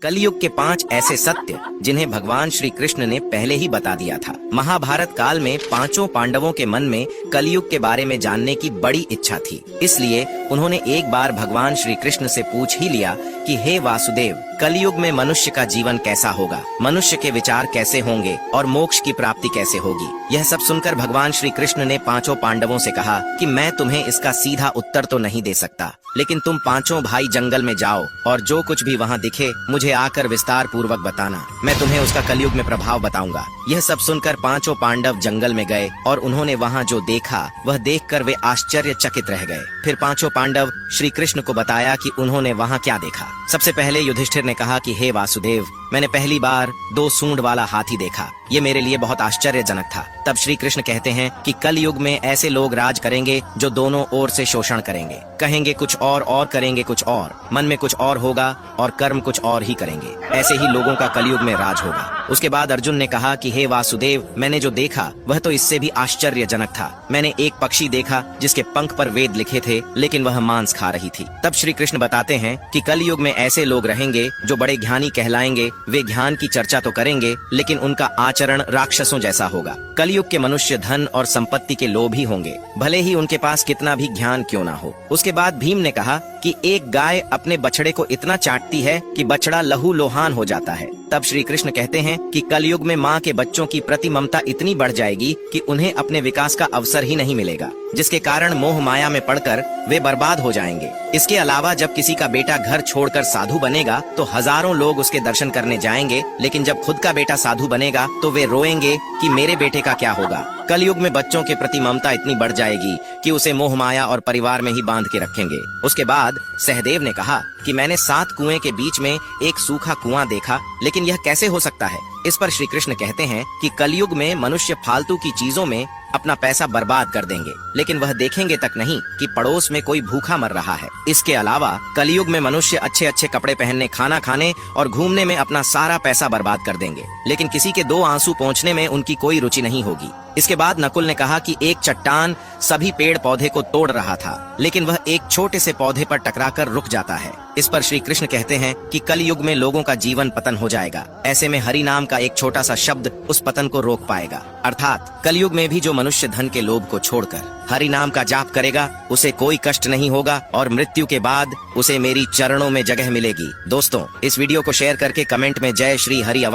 कलयुग के 5 ऐसे सत्य जिन्हें भगवान श्री कृष्ण ने पहले ही बता दिया था। महाभारत काल में पांचों पांडवों के मन में कलयुग के बारे में जानने की बड़ी इच्छा थी। इसलिए उन्होंने एक बार भगवान श्री कृष्ण से पूछ ही लिया कि हे वासुदेव, कलयुग में मनुष्य का जीवन कैसा होगा, मनुष्य के विचार कैसे होंगे और मोक्ष की प्राप्ति कैसे होगी। यह सब सुनकर भगवान श्री कृष्ण ने पांचों पांडवों से कहा कि मैं तुम्हें इसका सीधा उत्तर तो नहीं दे सकता, लेकिन तुम पांचों भाई जंगल में जाओ और जो कुछ भी वहाँ दिखे मुझे आकर विस्तार पूर्वक बताना। मैं तुम्हें उसका कलयुग में प्रभाव बताऊंगा। यह सब सुनकर पांचों पांडव जंगल में गए और उन्होंने वहाँ जो देखा वह देखकर वे आश्चर्यचकित रह गए। फिर पांचों पांडव श्री कृष्ण को बताया कि उन्होंने वहाँ क्या देखा। सबसे पहले युधिष्ठिर ने कहा कि हे वासुदेव, मैंने पहली बार 2 सूंड वाला हाथी देखा। ये मेरे लिए बहुत आश्चर्यजनक था। तब श्री कृष्ण कहते हैं कि कल युग में ऐसे लोग राज करेंगे जो दोनों ओर से शोषण करेंगे, कहेंगे कुछ और करेंगे कुछ और, मन में कुछ और होगा और कर्म कुछ और ही करेंगे। ऐसे ही लोगों का कलयुग में राज होगा। उसके बाद अर्जुन ने कहा कि हे वासुदेव, मैंने जो देखा वह तो इससे भी आश्चर्यजनक था। मैंने एक पक्षी देखा जिसके पंख पर वेद लिखे थे, लेकिन वह मांस खा रही थी। तब श्री कृष्ण बताते हैं कि कलयुग में ऐसे लोग रहेंगे जो बड़े ज्ञानी कहलाएंगे। वे ज्ञान की चर्चा तो करेंगे, लेकिन उनका आचरण राक्षसों जैसा होगा। कलयुग के मनुष्य धन और संपत्ति के लोभी होंगे, भले ही उनके पास कितना भी ज्ञान क्यों ना हो। उसके बाद भीम ने कहा कि एक गाय अपने बछड़े को इतना चाटती है कि बछड़ा लहू लोहान हो जाता है। तब श्री कृष्ण कहते हैं कि कलयुग में माँ के बच्चों की प्रति ममता इतनी बढ़ जाएगी कि उन्हें अपने विकास का अवसर ही नहीं मिलेगा, जिसके कारण मोह माया में पड़कर वे बर्बाद हो जाएंगे। इसके अलावा जब किसी का बेटा घर छोड़कर साधु बनेगा तो हजारों लोग उसके दर्शन करने जाएंगे, लेकिन जब खुद का बेटा साधु बनेगा तो वे रोएंगे कि मेरे बेटे का क्या होगा। कलयुग में बच्चों के प्रति ममता इतनी बढ़ जाएगी कि उसे मोह माया और परिवार में ही बांध के रखेंगे। उसके बाद सहदेव ने कहा कि मैंने 7 कुएं के बीच में एक सूखा कुआं देखा, लेकिन यह कैसे हो सकता है। इस पर श्री कृष्ण कहते हैं कि कलयुग में मनुष्य फालतू की चीजों में अपना पैसा बर्बाद कर देंगे, लेकिन वह देखेंगे तक नहीं कि पड़ोस में कोई भूखा मर रहा है। इसके अलावा कलयुग में मनुष्य अच्छे अच्छे कपड़े पहनने, खाना खाने और घूमने में अपना सारा पैसा बर्बाद कर देंगे, लेकिन किसी के 2 आंसू पोंछने में उनकी कोई रुचि नहीं होगी। इसके बाद नकुल ने कहा कि एक चट्टान सभी पेड़ पौधे को तोड़ रहा था, लेकिन वह एक छोटे से पौधे पर टकराकर रुक जाता है। इस पर श्री कृष्ण कहते हैं कि कलयुग में लोगों का जीवन पतन हो जाएगा। ऐसे में हरि नाम का एक छोटा सा शब्द उस पतन को रोक पाएगा। अर्थात कलयुग में भी जो मनुष्य धन के लोभ को छोड़कर हरि नाम का जाप करेगा उसे कोई कष्ट नहीं होगा और मृत्यु के बाद उसे मेरी चरणों में जगह मिलेगी। दोस्तों, इस वीडियो को शेयर करके कमेंट में जय श्री हरि